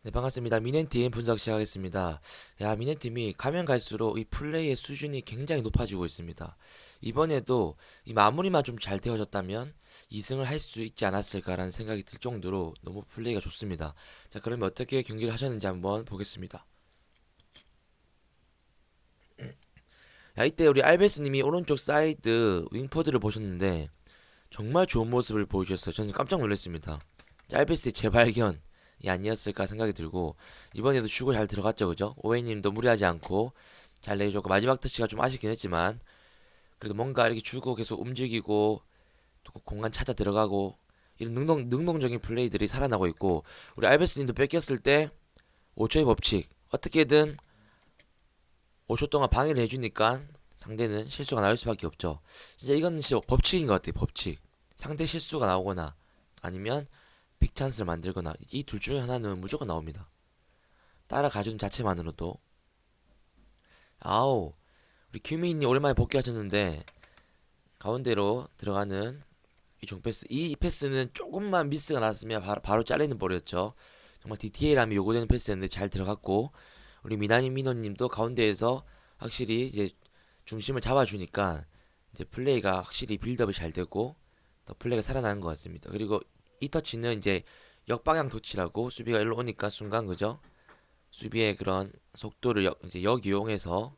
네, 반갑습니다. 미넨팀 분석 시작하겠습니다. 야, 미넨팀이 가면 갈수록 이 플레이의 수준이 굉장히 높아지고 있습니다. 이번에도 이 마무리만 좀 잘 되어졌다면 2승을 할 수 있지 않았을까라는 생각이 들 정도로 너무 플레이가 좋습니다. 자, 그러면 어떻게 경기를 하셨는지 한번 보겠습니다. 야, 이때 우리 알베스님이 오른쪽 사이드 윙포드를 보셨는데 정말 좋은 모습을 보여주셨어요. 저는 깜짝 놀랐습니다. 알베스의 재발견 이 아니었을까 생각이 들고 이번에도 슈고 잘 들어갔죠, 그죠? 오웨이님도 무리하지 않고 잘 내줬고 마지막 터치가 좀 아쉽긴 했지만 그래도 뭔가 이렇게 주고 계속 움직이고 또 공간 찾아 들어가고 이런 능동적인 플레이들이 살아나고 있고 우리 알베스님도 뺏겼을 때 5초의 법칙 어떻게든 5초 동안 방해를 해주니까 상대는 실수가 나올 수밖에 없죠. 진짜 이건 진짜 법칙인 것 같아요, 법칙. 상대 실수가 나오거나 아니면 빅찬스를 만들거나 이 둘 중에 하나는 무조건 나옵니다. 따라가주는 자체만으로도. 아우, 우리 큐미인이 오랜만에 복귀하셨는데 가운데로 들어가는 이 종패스, 이 패스는 조금만 미스가 났으면 바로 잘리는 볼이었죠. 정말 디테일함이 요구되는 패스였는데 잘 들어갔고 우리 미나님 민호님도 가운데에서 확실히 이제 중심을 잡아주니까 이제 플레이가 확실히 빌드업이 잘 되고 더 플레이가 살아나는 것 같습니다. 그리고 이 터치는 이제 역방향 터치라고 수비가 일로 오니까 순간 그죠? 수비의 그런 속도를 이제 역이용해서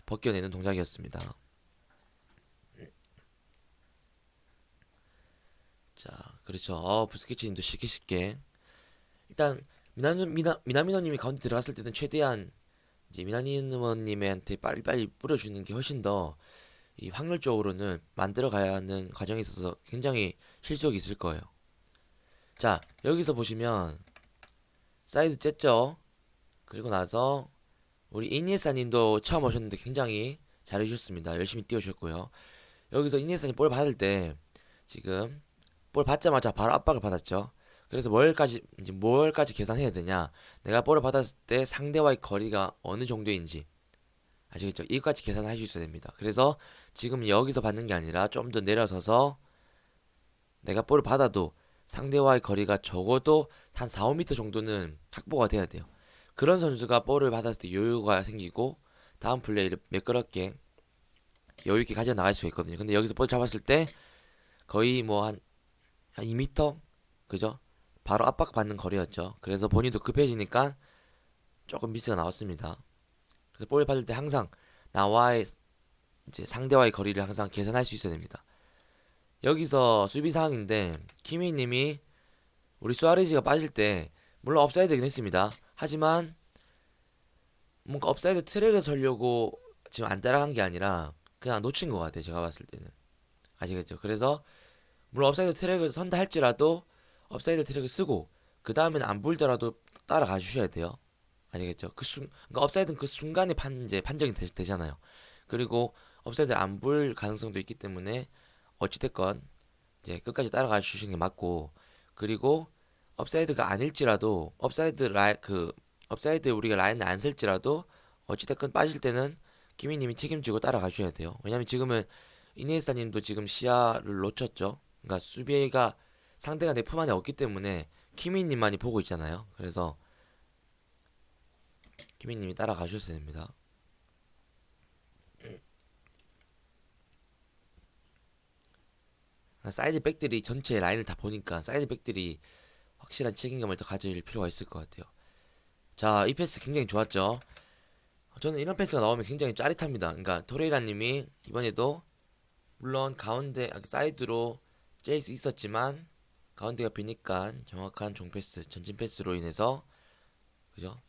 벗겨내는 동작이었습니다. 자, 그렇죠. 부스케치님도 쉽게 쉽게 일단 미나미노님이 가운데 들어갔을 때는 최대한 이제 미나미노님한테 빨리빨리 뿌려주는 게 훨씬 더 이 확률적으로는 만들어가야 하는 과정에 있어서 굉장히 실속이 있을 거예요. 자, 여기서 보시면 사이드 쨌죠? 그리고 나서 우리 이니에스타님도 처음 오셨는데 굉장히 잘해주셨습니다. 열심히 뛰어주셨고요. 여기서 이니에스타님 볼 받을 때 지금 볼 받자마자 바로 압박을 받았죠. 그래서 뭘까지 계산해야 되냐? 내가 볼을 받았을 때 상대와의 거리가 어느 정도인지 아시겠죠? 이것까지 계산할 수 있어야 됩니다. 그래서 지금 여기서 받는 게 아니라 좀 더 내려서서 내가 볼을 받아도 상대와의 거리가 적어도 한 4, 5m 정도는 확보가 돼야 돼요. 그런 선수가 볼을 받았을 때 여유가 생기고 다음 플레이를 매끄럽게 여유 있게 가져 나갈 수가 있거든요. 근데 여기서 볼 잡았을 때 거의 뭐 한 2m 그죠? 바로 압박받는 거리였죠. 그래서 본인도 급해지니까 조금 미스가 나왔습니다. 그래서 볼 받을 때 항상 나와의 이제 상대와의 거리를 항상 계산할 수 있어야 됩니다. 여기서 수비 상황인데 키미님이 우리 수아레지가 빠질 때 물론 업사이드긴 했습니다. 하지만 뭔가 업사이드 트랙을 설려고 지금 안 따라간 게 아니라 그냥 놓친 것 같아요. 제가 봤을 때는 아시겠죠? 그래서 물론 업사이드 트랙을 선다 할지라도 업사이드 트랙을 쓰고 그 다음에는 안 보이더라도 따라가 주셔야 돼요. 아시겠죠? 그러니까 업사이드는 그 순간에 이제 판정이 되잖아요. 그리고 업사이드 안 볼 가능성도 있기 때문에 어찌됐건 이제 끝까지 따라가 주시는 게 맞고 그리고 업사이드가 아닐지라도 업사이드 우리가 라인을 안 쓸지라도 어찌됐건 빠질 때는 키미님이 책임지고 따라가 줘야 돼요. 왜냐면 지금은 이니에스타님도 지금 시야를 놓쳤죠. 그러니까 수비가 상대가 내 품 안에 없기 때문에 키미님만이 보고 있잖아요. 그래서 키미님이 따라가 주셔야 됩니다. 사이드 백들이 전체 라인을 다 보니까 사이드 백들이 확실한 책임감을 더 가질 필요가 있을 것 같아요. 자, 이 패스 굉장히 좋았죠. 저는 이런 패스가 나오면 굉장히 짜릿합니다. 그러니까 토레이라님이 이번에도 물론 가운데 사이드로 째일 수 있었지만 가운데가 비니까 정확한 종패스, 전진 패스로 인해서 그죠?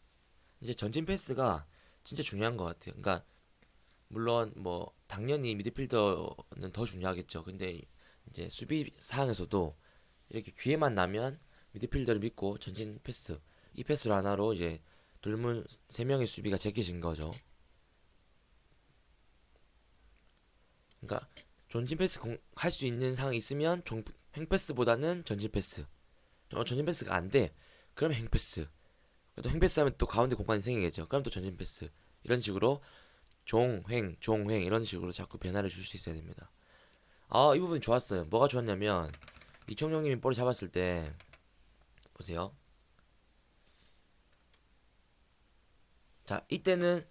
이제 전진 패스가 진짜 중요한 것 같아요. 그러니까 물론 뭐 당연히 미드필더는 더 중요하겠죠. 근데 이제 수비 상황에서도 이렇게 기회만 나면 미드필더를 믿고 전진 패스 이 패스를 하나로 이제 둘문 세 명의 수비가 제껴진 거죠. 그러니까 전진 패스 할 수 있는 상황이 있으면 행패스보다는 전진 패스. 전진 패스가 안 돼. 그럼 행패스. 또 행패스 하면 또 가운데 공간이 생기겠죠. 그럼 또 전진 패스. 이런 식으로 종횡 이런 식으로 자꾸 변화를 줄 수 있어야 됩니다. 이 부분 좋았어요. 뭐가 좋았냐면 이청용님이 볼을 잡았을 때 보세요. 자, 이때는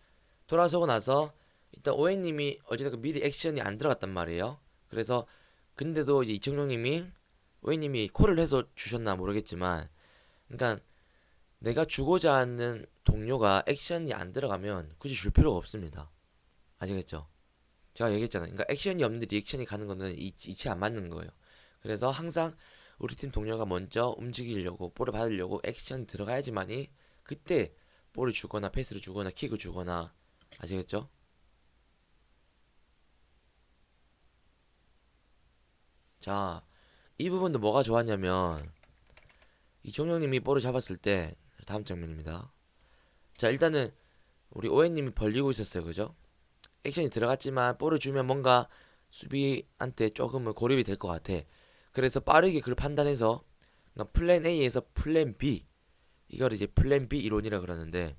돌아서고 나서 일단 오해님이 어쨌든 미리 액션이 안 들어갔단 말이에요. 그래서 근데도 이제 이청용님이 오해님이 콜을 해서 주셨나 모르겠지만, 그러니까 내가 주고자 하는 동료가 액션이 안 들어가면 굳이 줄 필요가 없습니다. 아시겠죠? 제가 얘기했잖아요. 그러니까 액션이 없는데 리액션이 가는 거는 이치 안 맞는 거예요. 그래서 항상 우리 팀 동료가 먼저 움직이려고 볼을 받으려고 액션이 들어가야지만이 그때 볼을 주거나 패스를 주거나 킥을 주거나, 아시겠죠? 자, 이 부분도 뭐가 좋았냐면 이종영님이 볼을 잡았을 때, 다음 장면입니다. 자, 일단은 우리 오해님이 벌리고 있었어요, 그죠? 액션이 들어갔지만 볼을 주면 뭔가 수비한테 조금은 고립이 될 것 같아. 그래서 빠르게 그걸 판단해서, 그러니까 플랜 A에서 플랜 B, 이걸 이제 플랜 B 이론이라 그러는데,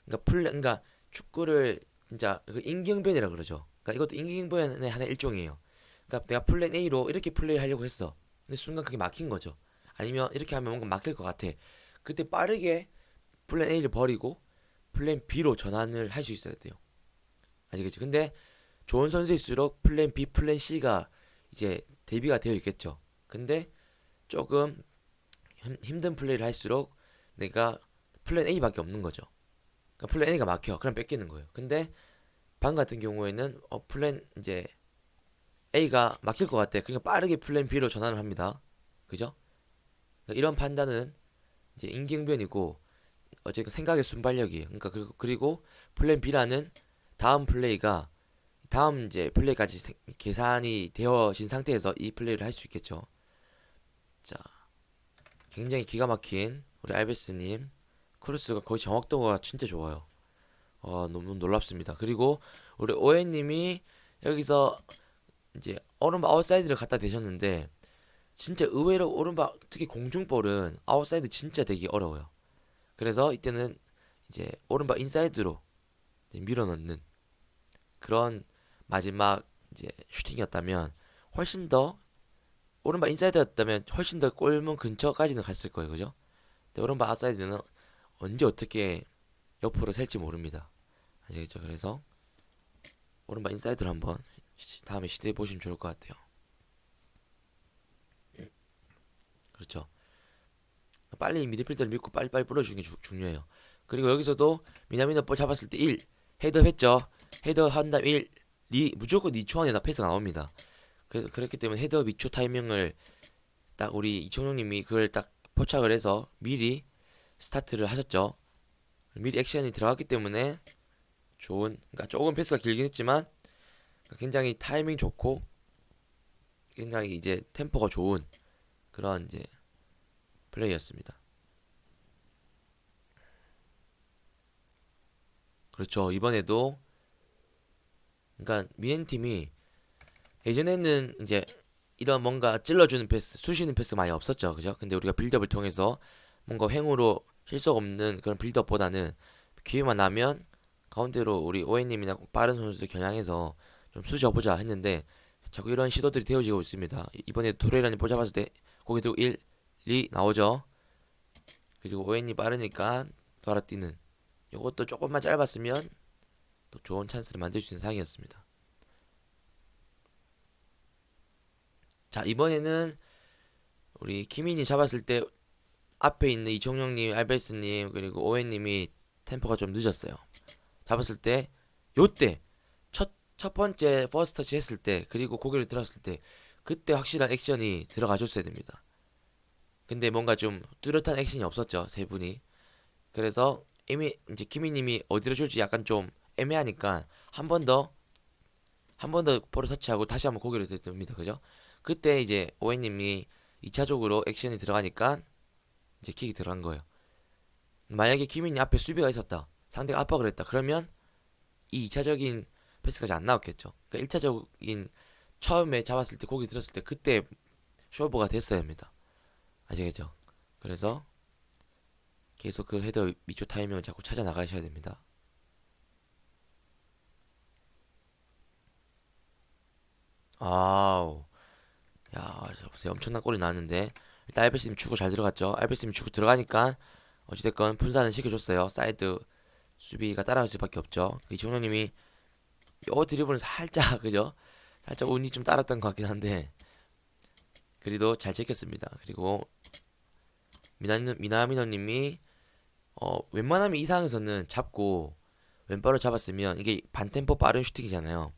그러니까 축구를 진짜 그 임기응변이라 그러죠. 그러니까 이것도 임기응변의 하나의 일종이에요. 그러니까 내가 플랜 A로 이렇게 플레이를 하려고 했어. 근데 순간 그게 막힌 거죠. 아니면 이렇게 하면 뭔가 막힐 것 같아. 그때 빠르게 플랜 A를 버리고 플랜 B로 전환을 할 수 있어야 돼요. 아시겠지? 근데 좋은 선수일수록 플랜 B, 플랜 C가 이제 대비가 되어 있겠죠. 근데 조금 힘든 플레이를 할수록 내가 플랜 A밖에 없는 거죠. 그러니까 플랜 A가 막혀. 그럼 뺏기는 거예요. 근데 방 같은 경우에는 플랜 이제 A가 막힐 것 같아. 그러니까 빠르게 플랜 B로 전환을 합니다. 그죠? 그러니까 이런 판단은 이제 임기응변이고 어쨌든 생각의 순발력이에요. 그러니까 그리고 플랜 B라는 다음 플레이가 다음 이제 플레이까지 계산이 되어진 상태에서 이 플레이를 할 수 있겠죠. 자, 굉장히 기가 막힌 우리 알베스님 크로스가 거의 정확도가 진짜 좋아요. 너무 놀랍습니다. 그리고 우리 오해님이 여기서 이제 오른발 아웃사이드를 갖다 대셨는데, 진짜 의외로 오른발 특히 공중볼은 아웃사이드 진짜 되기 어려워요. 그래서 이때는 이제 오른발 인사이드로 이제 밀어넣는 그런 마지막 이제 슈팅이었다면, 훨씬 더 오른발 인사이드였다면 훨씬 더 골문 근처까지는 갔을 거예요, 그죠? 근데 오른발 아웃사이드는 언제 어떻게 옆으로 셀지 모릅니다. 아시겠죠? 그래서 오른발 인사이드로 한번 다음에 시도해 보시면 좋을 것 같아요. 그렇죠? 빨리 미드필더를 믿고 빨리빨리 뿌려주는 게 중요해요. 그리고 여기서도 미나미노 볼 잡았을 때 1, 헤더 했죠? 헤더 한 다음 1, 무조건 2초 안에 나 패스 나옵니다. 그래서 그렇기 때문에 헤더 미초 타이밍을 딱 우리 이청용님이 그걸 딱 포착을 해서 미리 스타트를 하셨죠. 미리 액션이 들어갔기 때문에 그러니까 조금 패스가 길긴 했지만 굉장히 타이밍 좋고 굉장히 이제 템포가 좋은 그런 이제 플레이였습니다. 그렇죠. 이번에도 그러니까 미엔 팀이 예전에는 이제 이런 뭔가 찔러주는 패스, 쑤시는 패스 많이 없었죠. 그죠? 근데 우리가 빌드업을 통해서 뭔가 횡으로 실속 없는 그런 빌드업보다는 기회만 나면 가운데로 우리 오해님이나 빠른 선수들 겨냥해서 좀 쑤셔보자 했는데 자꾸 이런 시도들이 되어지고 있습니다. 이번에 토레이라니 볼 잡았을 때 거기도 1, 2 나오죠. 그리고 오해님 빠르니까 돌아뛰는, 이것도 조금만 짧았으면 또 좋은 찬스를 만들 수 있는 상황이었습니다. 자, 이번에는 우리 키민이 잡았을 때 앞에 있는 이청용님, 알베스님 그리고 오해님이 템포가 좀 늦었어요. 잡았을 때 요때 첫 번째 퍼스트 터치 했을 때 그리고 고개를 들었을 때 그때 확실한 액션이 들어가줬어야 됩니다. 근데 뭔가 좀 뚜렷한 액션이 없었죠, 세 분이. 그래서 이미 이제 키미님이 어디로 줄지 약간 좀 애매하니까 한 번 더 볼을 터치하고 다시 한번 고개를 들습니다, 그죠? 그때 이제 오해님이 2차적으로 액션이 들어가니까 이제 킥이 들어간 거예요. 만약에 키민이 앞에 수비가 있었다, 상대가 압박을 했다, 그러면 이 2차적인 패스까지 안 나왔겠죠. 그러니까 1차적인 처음에 잡았을 때 고개 들었을 때 그때 쇼부가 됐어야 합니다. 아시겠죠? 그래서 계속 그 헤더 미초 타이밍을 자꾸 찾아 나가셔야 됩니다. 아우, 야, 보세요. 엄청난 골이 나왔는데 일단 알베스님 축구 잘 들어갔죠. 알베스님 축구 들어가니까 어찌됐건 분산은 시켜줬어요. 사이드 수비가 따라갈 수밖에 없죠. 이청용님이 요 드리블은 살짝 그죠? 살짝 운이 좀 따랐던 것 같긴 한데 그래도 잘 찍혔습니다. 그리고 미나미노님이 웬만하면 이 상황에서는 잡고 왼발로 잡았으면 이게 반템포 빠른 슈팅이잖아요.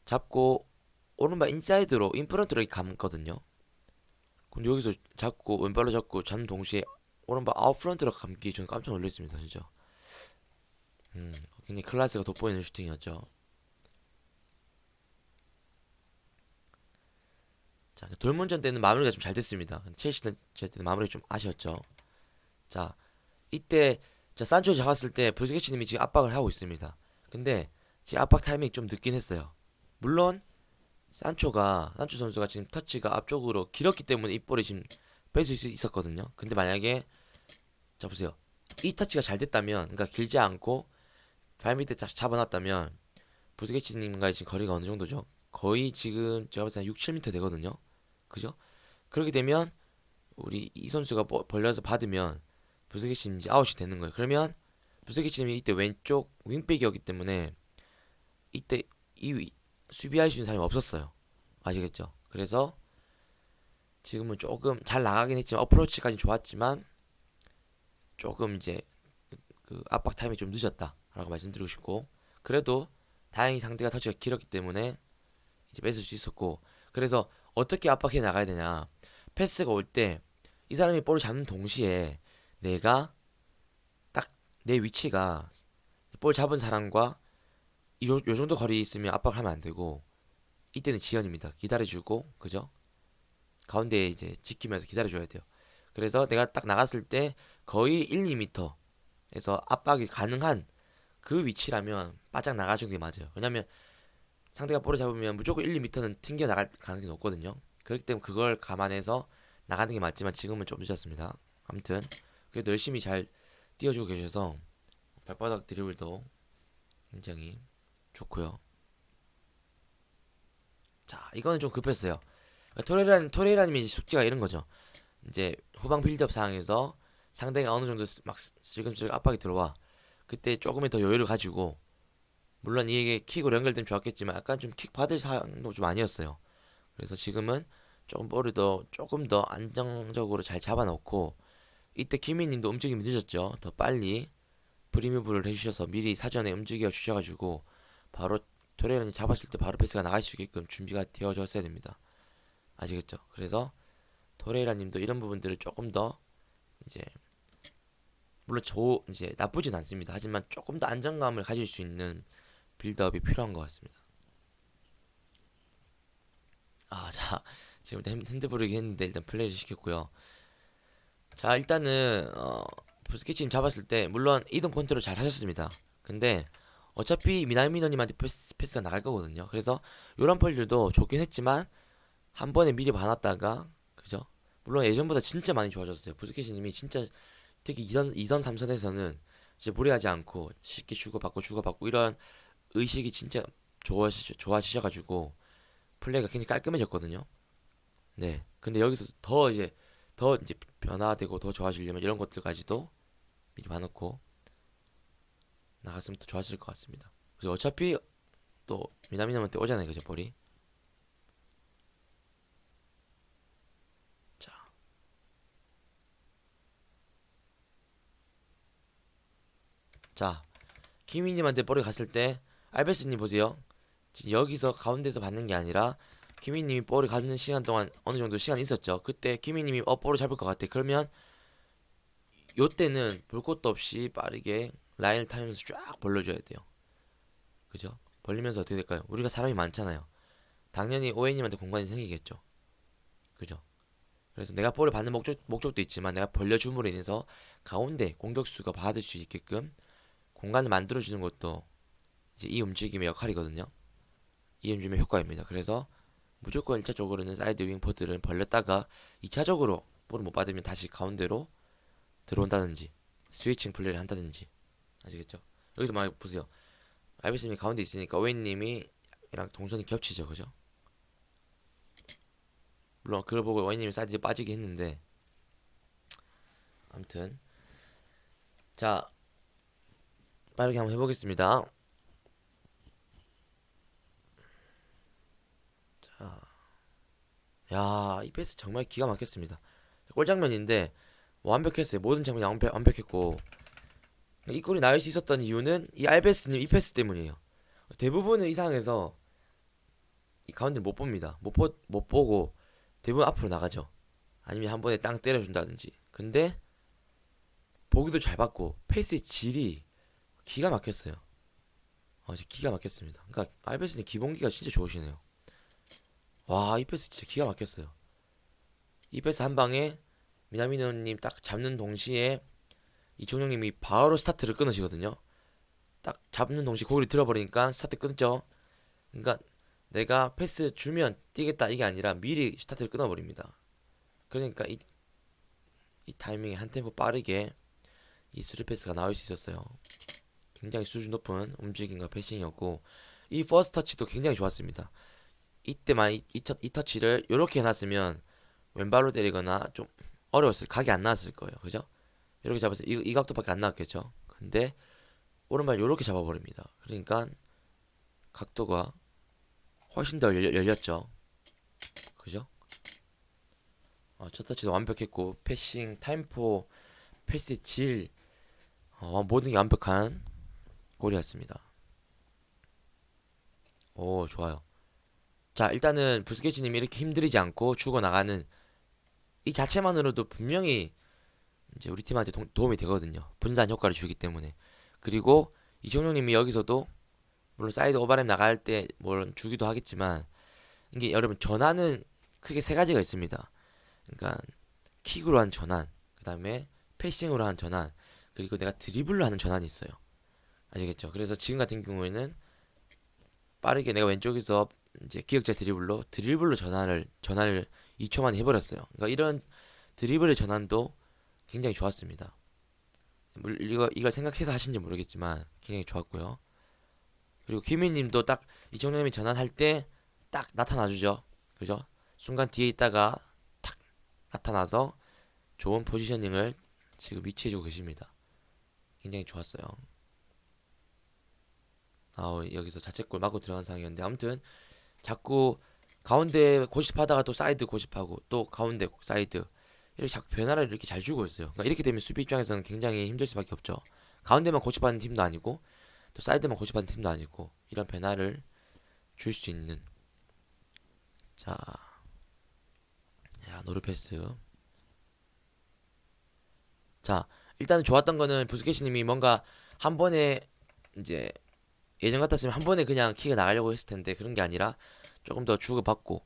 잡고 오른발 인사이드로 인프런트로 이렇게 감거든요. 근데 여기서 잡고 왼발로 잡고 잡는 동시에 오른발 아웃프런트로 감기 저는 깜짝 놀랐습니다 진짜. 음, 굉장히 클래스가 돋보이는 슈팅이었죠. 자, 돌문전 때는 마무리가 좀 잘 됐습니다. 첼시는 제 때는 마무리 좀 아쉬웠죠. 자, 이때 산초에 잡았을 때 브스케치님이 지금 압박을 하고 있습니다. 근데 지금 압박 타이밍이 좀 늦긴 했어요. 물론 산초 선수가 지금 터치가 앞쪽으로 길었기 때문에 이 볼이 지금 뺄 수 있었거든요. 근데 만약에 자 보세요. 이 터치가 잘 됐다면, 그러니까 길지 않고 발 밑에 잡아놨다면 부스케치님과의 지금 거리가 어느 정도죠? 거의 지금 제가 봤을 때 6, 7m 되거든요. 그죠? 그렇게 되면 우리 이 선수가 벌려서 받으면 부스케치님 이제 아웃이 되는 거예요. 그러면 부스케치님이 이때 왼쪽 윙백이었기 때문에 이때 수비할 수 있는 사람이 없었어요. 아시겠죠? 그래서 지금은 조금 잘 나가긴 했지만 어프로치까지 좋았지만 조금 이제 그 압박 타임이 좀 늦었다라고 말씀드리고 싶고 그래도 다행히 상대가 터치가 길었기 때문에 이제 뺏을 수 있었고 그래서 어떻게 압박해 나가야 되냐 패스가 올 때 이 사람이 볼을 잡는 동시에 내가 딱 내 위치가 볼 잡은 사람과 요 정도 거리 있으면 압박을 하면 안 되고 이때는 지연입니다. 기다려주고 그죠? 가운데 이제 지키면서 기다려줘야 돼요. 그래서 내가 딱 나갔을 때 거의 1, 2m에서 압박이 가능한 그 위치라면 바짝 나가주는 게 맞아요. 왜냐면 상대가 볼을 잡으면 무조건 1, 2m는 튕겨 나갈 가능성이 높거든요. 그렇기 때문에 그걸 감안해서 나가는 게 맞지만 지금은 좀 늦었습니다. 아무튼 그래도 열심히 잘 뛰어주고 계셔서 발바닥 드리블도 굉장히 좋고요. 자, 이거는 좀 급했어요. 토레라님이 숙제가 이런 거죠. 이제 후방 빌드업 상황에서 상대가 어느 정도 막 슬금슬금 압박이 들어와. 그때 조금의 더 여유를 가지고 물론 이게 킥으로 연결되면 좋았겠지만 약간 좀 킥 받을 상황도 좀 아니었어요. 그래서 지금은 조금 볼을 더 조금 더 안정적으로 잘 잡아놓고 이때 키미님도 움직임이 늦었죠. 더 빨리 프리뮤브를 해주셔서 미리 사전에 움직여 주셔가지고 바로 토레라님 잡았을 때 바로 패스가 나갈 수 있게끔 준비가 되어졌어야 됩니다. 아시겠죠? 그래서 토레이라님도 이런 부분들을 조금 더 이제 물론 이제 나쁘진 않습니다. 하지만 조금 더 안정감을 가질 수 있는 빌드업이 필요한 것 같습니다. 아, 자, 지금 핸드브레이크 했는데 일단 플레이를 시켰고요. 자, 일단은 부스케치님 잡았을 때 물론 이동 컨트롤 잘 하셨습니다. 근데 어차피 미나미노님한테 패스가 나갈 거거든요. 그래서 이런 펄들도 좋긴 했지만 한 번에 미리 봐놨다가 그죠? 물론 예전보다 진짜 많이 좋아졌어요. 부스케치님이 진짜 특히 2선 3선에서는 이제 무리하지 않고 쉽게 주고받고 이런 의식이 진짜 좋아지셔가지고 플레이가 굉장히 깔끔해졌거든요. 네. 근데 여기서 더 이제 변화되고 더 좋아지려면 이런 것들까지도 미리 봐놓고 나갔으면 더 좋아질 것 같습니다. 그래서 어차피 또 미나미남한테 오잖아요, 그죠, 볼이. 자, 자, 키미님한테 볼이 갔을 때 알베스님 보세요. 지금 여기서 가운데서 받는 게 아니라 키미님이 볼을 갖는 시간 동안 어느 정도 시간이 있었죠. 그때 키미님이 볼을 잡을 것 같아. 그러면 요때는 볼 것도 없이 빠르게 라인을 타면서 쫙 벌려줘야 돼요. 그죠? 벌리면서 어떻게 될까요? 우리가 사람이 많잖아요. 당연히 오해님한테 공간이 생기겠죠. 그죠? 그래서 내가 볼을 받는 목적도 있지만 내가 벌려줌으로 인해서 가운데 공격수가 받을 수 있게끔 공간을 만들어주는 것도 이제 이 움직임의 역할이거든요. 이 움직임의 효과입니다. 그래서 무조건 1차적으로는 사이드 윙포드를 벌렸다가 2차적으로 볼을 못 받으면 다시 가운데로 들어온다든지 스위칭 플레이를 한다든지 아시겠죠? 여기서 막 보세요. 알비스님이 가운데 있으니까 오웬님이 랑 동선이 겹치죠, 그죠? 물론 그걸 보고 오웬님이 사이드에 빠지긴 했는데 아무튼 자 빠르게 한번 해보겠습니다. 야, 이 패스 정말 기가 막혔습니다. 골장면인데 완벽했어요. 모든 장면이 완벽했고 이 골이 나올 수 있었던 이유는 이 알베스님 이 패스 때문이에요. 대부분은 이 상황에서 이 가운데 못 봅니다. 못 보고 대부분 앞으로 나가죠. 아니면 한 번에 땅 때려준다든지. 근데 보기도 잘 받고 페이스의 질이 기가 막혔어요. 진짜 기가 막혔습니다. 그러니까 알베스님 기본기가 진짜 좋으시네요. 와, 이 패스 진짜 기가 막혔어요. 이 패스 한 방에 미나미노님 딱 잡는 동시에 이종영님이 바로 스타트를 끊으시거든요. 딱 잡는 동시에 고개를 들어버리니까 스타트 끊죠. 그러니까 내가 패스 주면 뛰겠다 이게 아니라 미리 스타트를 끊어버립니다. 그러니까 이 타이밍에 한 템포 빠르게 이 수리 패스가 나올 수 있었어요. 굉장히 수준 높은 움직임과 패싱이었고 이 퍼스트 터치도 굉장히 좋았습니다. 이때만 이 터치를 이렇게 해놨으면 왼발로 때리거나 좀 어려웠을 각이 안 나왔을 거예요. 그죠? 이렇게 잡았을 이 각도밖에 안 나왔겠죠. 근데 오른발 이렇게 잡아버립니다. 그러니까 각도가 훨씬 더 열렸죠. 그죠? 첫 터치도 완벽했고 패싱, 타임포, 패스 질 모든 게 완벽한 골이었습니다. 오, 좋아요. 자, 일단은 부스케치님이 이렇게 힘들이지 않고 죽어나가는 이 자체만으로도 분명히 이제 우리 팀한테 도움이 되거든요. 분산 효과를 주기 때문에. 그리고 이종용님이 여기서도 물론 사이드 오버랩 나갈 때 물론 주기도 하겠지만 이게 여러분 전환은 크게 세 가지가 있습니다. 그러니까 킥으로 한 전환, 그 다음에 패싱으로 한 전환, 그리고 내가 드리블로 하는 전환이 있어요. 아시겠죠? 그래서 지금 같은 경우에는 빠르게 내가 왼쪽에서 이제 기역자 드리블로 전환을 2초 만에 해버렸어요. 그러니까 이런 드리블의 전환도 굉장히 좋았습니다. 이걸 생각해서 하신지 모르겠지만 굉장히 좋았고요. 그리고 키미님도 딱 이정님이 전환할 때 딱 나타나주죠. 그죠? 순간 뒤에 있다가 탁 나타나서 좋은 포지셔닝을 지금 위치해주고 계십니다. 굉장히 좋았어요. 여기서 자책골 맞고 들어간 상황이었는데 아무튼 자꾸 가운데 고집하다가 또 사이드 고집하고 또 가운데 사이드 이렇게 자꾸 변화를 이렇게 잘 주고 있어요. 그러니까 이렇게 되면 수비 입장에서는 굉장히 힘들 수밖에 없죠. 가운데만 고집하는 팀도 아니고 또 사이드만 고집하는 팀도 아니고 이런 변화를 줄 수 있는 자, 야, 노르패스. 자, 일단은 좋았던 거는 부스케시님이 뭔가 한 번에 이제 예전 같았으면 한 번에 그냥 킥을 나가려고 했을 텐데 그런 게 아니라 조금 더 주고받고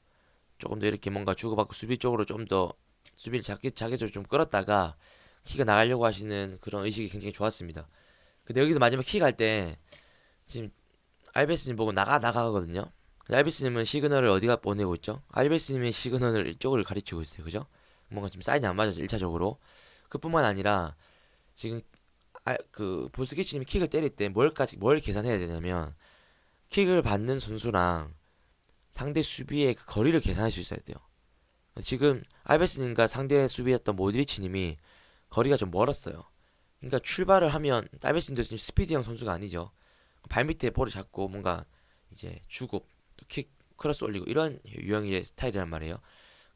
조금 더 이렇게 뭔가 주고받고 수비 쪽으로 좀 더 수비를 자기적으로 좀 끌었다가 킥을 나가려고 하시는 그런 의식이 굉장히 좋았습니다. 근데 여기서 마지막 킥 할 때 지금 알베스님 보고 나가거든요. 근데 알베스님은 시그널을 어디가 보내고 있죠? 알베스님의 시그널을 이쪽을 가르치고 있어요. 그죠? 뭔가 지금 사인이 안 맞아서 1차적으로 그뿐만 아니라 지금 그 보스케치님이 킥을 때릴 때 뭘 계산해야 되냐면 킥을 받는 선수랑 상대 수비의 그 거리를 계산할 수 있어야 돼요. 지금 알베스님과 상대 수비였던 모드리치님이 거리가 좀 멀었어요. 그러니까 출발을 하면 알베스님도 지금 스피디형 선수가 아니죠. 발밑에 볼을 잡고 뭔가 이제 주고 킥 크로스 올리고 이런 유형의 스타일이란 말이에요.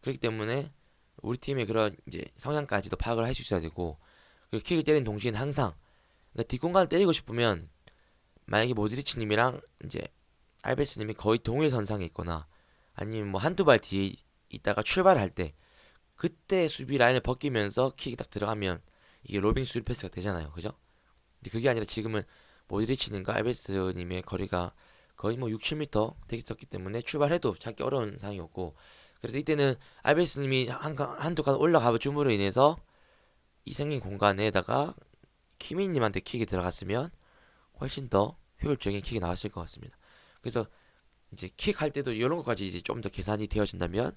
그렇기 때문에 우리 팀의 그런 이제 성향까지도 파악을 할 수 있어야 되고 그리고 킥을 때리는 동시에는 항상 그러니까 뒷공간을 때리고 싶으면 만약에 모드리치님이랑 이제 알베스님이 거의 동일 선상에 있거나 아니면 뭐 한두 발 뒤에 있다가 출발할 때 그때 수비 라인을 벗기면서 킥이 딱 들어가면 이게 로빙 수비 패스가 되잖아요. 그죠? 근데 그게 아니라 지금은 모드리치님과 알베스님의 거리가 거의 뭐 6, 7m 되겠었기 때문에 출발해도 잡기 어려운 상황이었고 그래서 이때는 알베스님이 한두 칸 올라가 줌으로 인해서 이 생긴 공간에다가 키미님한테 킥이 들어갔으면 훨씬 더 효율적인 킥이 나왔을 것 같습니다. 그래서 이제 킥 할 때도 이런 것까지 이제 좀 더 계산이 되어진다면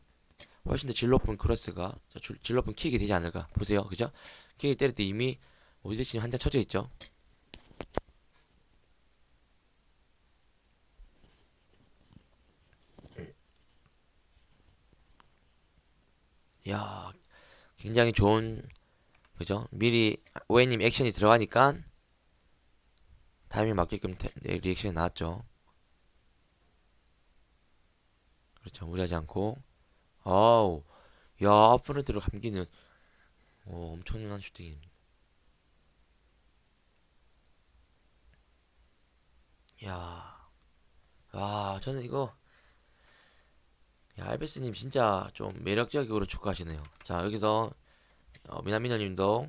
훨씬 더 질 높은 크로스가 질 높은 킥이 되지 않을까 보세요. 그죠? 킥을 때릴 때 이미 모드리치님 한 장 쳐져 있죠. 야, 굉장히 좋은 그죠? 미리 오해님 액션이 들어가니까 타이밍 맞게끔 리액션이 나왔죠. 그렇죠. 무리하지 않고. 아우, 야, 앞프런트로 감기는 엄청난 슈팅입니다. 야, 저는 이거 알베스님 진짜 좀 매력적으로 축구하시네요. 자, 여기서 미나미너님도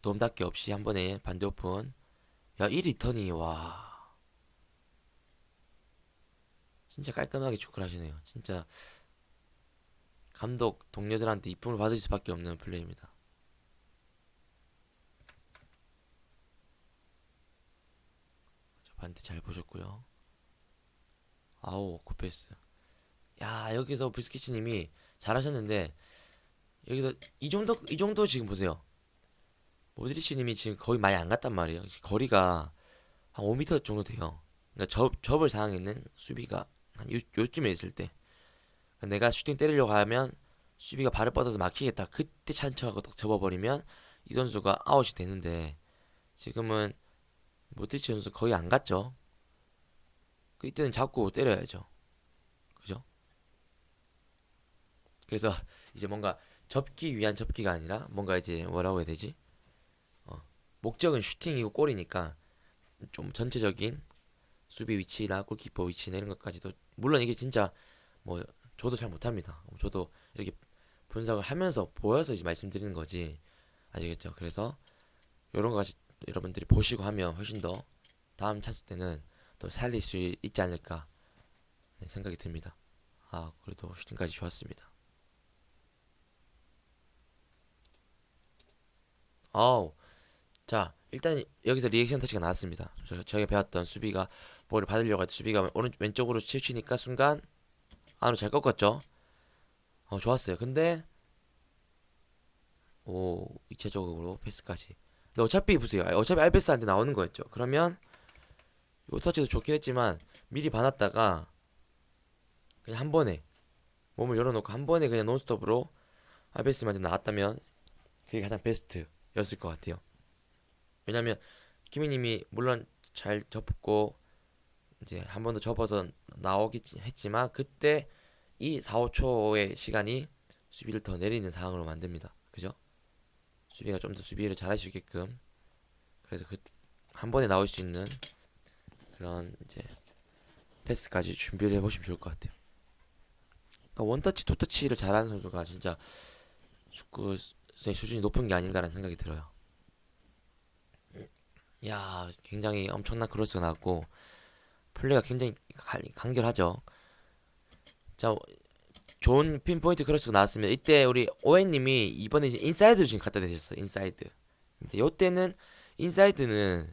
도움닫기 없이 한 번에 반대 오픈. 야, 이 리턴이 와, 진짜 깔끔하게 축구를 하시네요. 진짜 감독 동료들한테 이쁨을 받을 수밖에 없는 플레이입니다. 반대 잘 보셨고요. 아우, 굿패스. 야, 여기서 브스키치님이 잘하셨는데 여기서 이 정도 지금 보세요. 모드리치님이 지금 거의 많이 안 갔단 말이에요. 거리가 한 5m 정도 돼요. 그러니까 접을 상황에는 수비가 한 요쯤에 있을 때 내가 슈팅 때리려고 하면 수비가 발을 뻗어서 막히겠다. 그때 찬척하고 딱 접어버리면 이 선수가 아웃이 되는데 지금은 모드리치 선수 거의 안 갔죠. 그 이때는 잡고 때려야죠. 그죠? 그래서 이제 뭔가 접기 위한 접기가 아니라 뭔가 이제 뭐라고 해야 되지? 어, 목적은 슈팅이고 골이니까 좀 전체적인 수비 위치나 골키퍼 위치나 이런 것까지도 물론 이게 진짜 뭐 저도 잘 못합니다. 저도 이렇게 분석을 하면서 보여서 이제 말씀드리는 거지 아시겠죠? 그래서 이런 거까지 여러분들이 보시고 하면 훨씬 더 다음 찬스 때는 또 살릴 수 있지 않을까 생각이 듭니다. 아 그래도 슈팅까지 좋았습니다. 아우 자 일단 여기서 리액션 터치가 나왔습니다. 저희가 배웠던 수비가 볼을 받으려고 할때 수비가 왼쪽으로 치우치니까 순간 안으로 잘 꺾었죠. 좋았어요. 근데 오 2차적으로 패스까지. 근데 어차피 보세요. 어차피 알베스한테 나오는 거였죠. 그러면 요 터치도 좋긴 했지만 미리 봐놨다가 그냥 한 번에 몸을 열어놓고 한 번에 그냥 논스톱으로 알베스한테 나왔다면 그게 가장 베스트였을 것 같아요. 왜냐면 키미님이 물론 잘 접고 이제 한 번 더 접어서 나오긴 했지만 그때 이 4, 5초의 시간이 수비를 더 내리는 상황으로 만듭니다. 그죠? 수비가 좀 더 수비를 잘할 수 있게끔 그래서 그 한 번에 나올 수 있는 그런 이제 패스까지 준비를 해보시면 좋을 것 같아요. 그러니까 원터치, 투터치를 잘하는 선수가 진짜 축구의 수준이 높은 게 아닌가라는 생각이 들어요. 야, 굉장히 엄청난 크로스가 나왔고 플레이가 굉장히 간결하죠. 자, 좋은 핀포인트 크로스가 나왔으면 이때 우리 오웬님이 이번에 이제 인사이드로 지금 갖다 대셨어요. 인사이드. 근데 요때는 인사이드는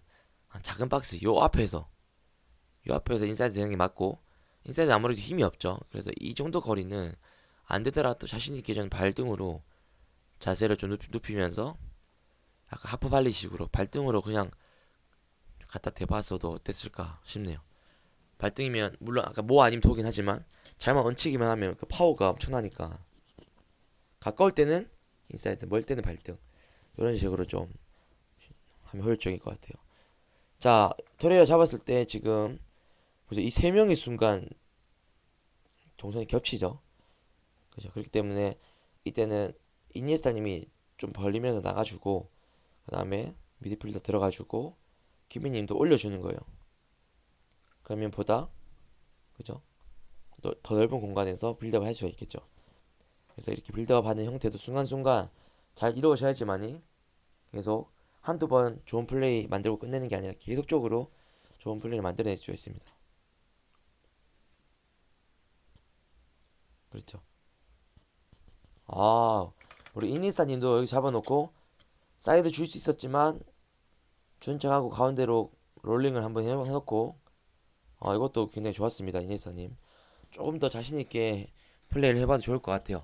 작은 박스 요 앞에서 인사이드 되는 게 맞고 인사이드 아무래도 힘이 없죠. 그래서 이 정도 거리는 안 되더라도 자신 있게 저는 발등으로 자세를 좀 눕히면서 약간 하프발리식으로 발등으로 그냥 갖다 대봤어도 어땠을까 싶네요. 발등이면 물론 아까 뭐 아니면 도긴 하지만 잘만 얹히기만 하면 그 파워가 엄청나니까 가까울 때는 인사이드, 멀 때는 발등 이런 식으로 좀 하면 효율적일 것 같아요. 자, 토레이라 잡았을 때 지금 보세요. 이 세 명의 순간 동선이 겹치죠. 그죠? 그렇기 때문에 이때는 이니에스타님이 좀 벌리면서 나가주고 그 다음에 미드필더 들어가주고 키미님도 올려주는 거예요. 그러면 보다 그죠? 더 넓은 공간에서 빌드업을 할 수가 있겠죠. 그래서 이렇게 빌드업 하는 형태도 순간순간 잘 이루어져야지만이 계속 한두 번 좋은 플레이 만들고 끝내는 게 아니라 계속적으로 좋은 플레이를 만들어낼 수 있습니다. 그렇죠. 아, 우리 이니스타님도 여기 잡아놓고 사이드 줄 수 있었지만 준 척하고 가운데로 롤링을 한번 해놓고 이것도 굉장히 좋았습니다. 이니스타님. 조금 더 자신있게 플레이를 해봐도 좋을 것 같아요.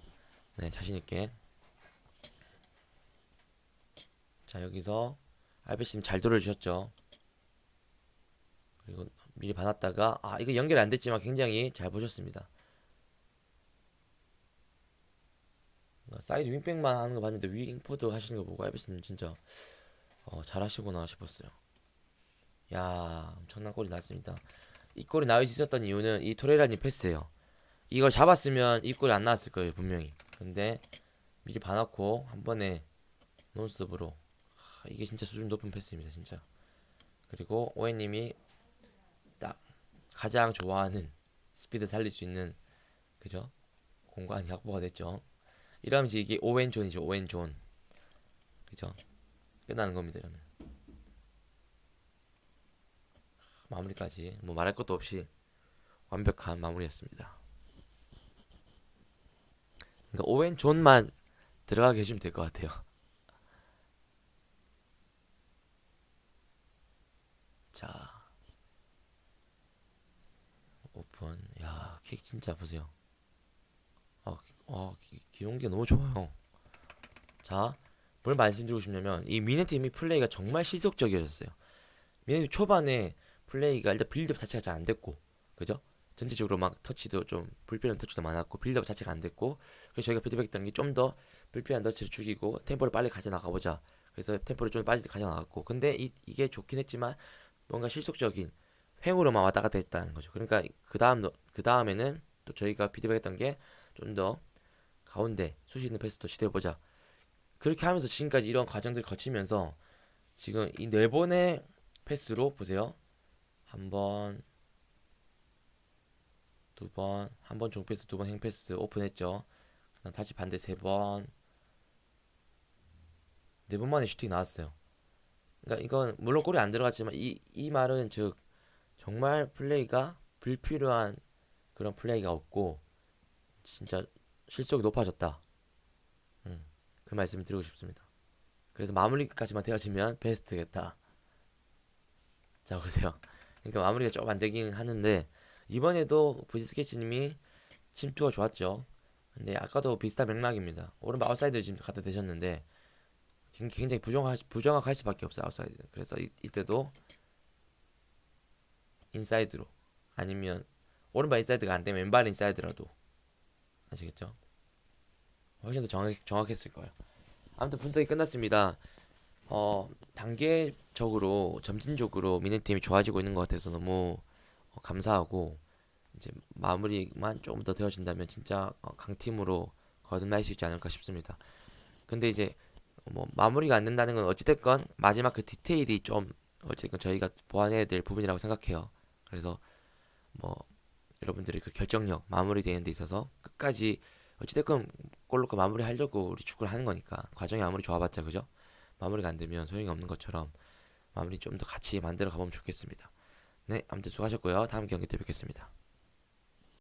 네, 자신있게. 자, 여기서 알베시님 잘 돌려주셨죠. 그리고 미리 봐놨다가 이거 연결이 안 됐지만 굉장히 잘 보셨습니다. 사이드 윙백만 하는 거 봤는데 윙포드 하시는 거 보고 알베시님 진짜 잘하시구나 싶었어요. 야, 엄청난 골이 나왔습니다. 이 골이 나올 수 있었던 이유는 이 토레라님 패스예요. 이걸 잡았으면 이 골이 안 나왔을 거예요, 분명히. 근데 미리 봐놓고 한 번에 논스톱으로. 이게 진짜 수준 높은 패스입니다, 진짜. 그리고 오해님이 딱 가장 좋아하는 스피드 살릴 수 있는, 그죠? 공간이 확보가 됐죠. 이러면 이제 이게 오웬존이죠, 오웬존. 그죠? 끝나는 겁니다, 이러면. 마무리까지 뭐 말할 것도 없이 완벽한 마무리였습니다. 그러니까 오웬존만 들어가게 해주면 될 것 같아요. 자, 오픈. 야, 킥 진짜 보세요. 기용기가 너무 좋아요. 자, 뭘 말씀드리고 싶냐면 이 미네팀이 플레이가 정말 실속적이었어요. 미네팀 초반에 플레이가 일단 빌드업 자체가 잘 안 됐고, 그죠? 전체적으로 막 터치도 좀 불필요한 터치도 많았고 빌드업 자체가 안 됐고, 그래서 저희가 피드백했던 게 좀 더 불필요한 터치를 죽이고 템포를 빨리 가져 나가보자. 그래서 템포를 좀 빨리 가져 나갔고, 근데 이게 좋긴 했지만 뭔가 실속적인 횡으로만 왔다 갔다 했다는 거죠. 그러니까 그 다음에는 또 저희가 피드백했던 게 좀 더 가운데 수시 있는 패스도 시도해보자. 그렇게 하면서 지금까지 이런 과정들을 거치면서 지금 이 네 번의 패스로 보세요. 한 번, 두 번, 한 번 종패스, 두 번 행패스 오픈했죠. 그다음 다시 반대 세 번, 네 번 만에 슈팅 나왔어요. 그러니까 이건 물론 골이 안 들어갔지만 이 말은 즉 정말 플레이가 불필요한 그런 플레이가 없고 진짜 실속이 높아졌다. 그 말씀을 드리고 싶습니다. 그래서 마무리까지만 되어지면 베스트겠다. 자 보세요. 그러니까 마무리가 조금 안 되긴 하는데 이번에도 부지스케치님이 침투가 좋았죠. 근데 아까도 비슷한 맥락입니다. 오른발 아웃사이드 지금 갖다 대셨는데 굉장히 부정확할 수밖에 없어요, 아웃사이드. 그래서 이때도 인사이드로, 아니면 오른발 인사이드가 안 되면 왼발 인사이드라도, 아시겠죠? 훨씬 더 정확했을 거예요. 아무튼 분석이 끝났습니다. 단계적으로 점진적으로 미네팀이 좋아지고 있는 것 같아서 너무 감사하고, 이제 마무리만 조금 더 되어진다면 진짜 강팀으로 거듭날 수 있지 않을까 싶습니다. 근데 이제 뭐 마무리가 안 된다는 건 어찌됐건 마지막 그 디테일이 좀 어찌됐건 저희가 보완해야 될 부분이라고 생각해요. 그래서 뭐 여러분들의 그 결정력, 마무리되는 데 있어서 끝까지 어찌됐건 골 넣고 마무리하려고 우리 축구를 하는 거니까, 과정이 아무리 좋아봤자, 그죠? 마무리가 안 되면 소용이 없는 것처럼 마무리 좀 더 같이 만들어 가보면 좋겠습니다. 네, 아무튼 수고하셨고요. 다음 경기 때 뵙겠습니다.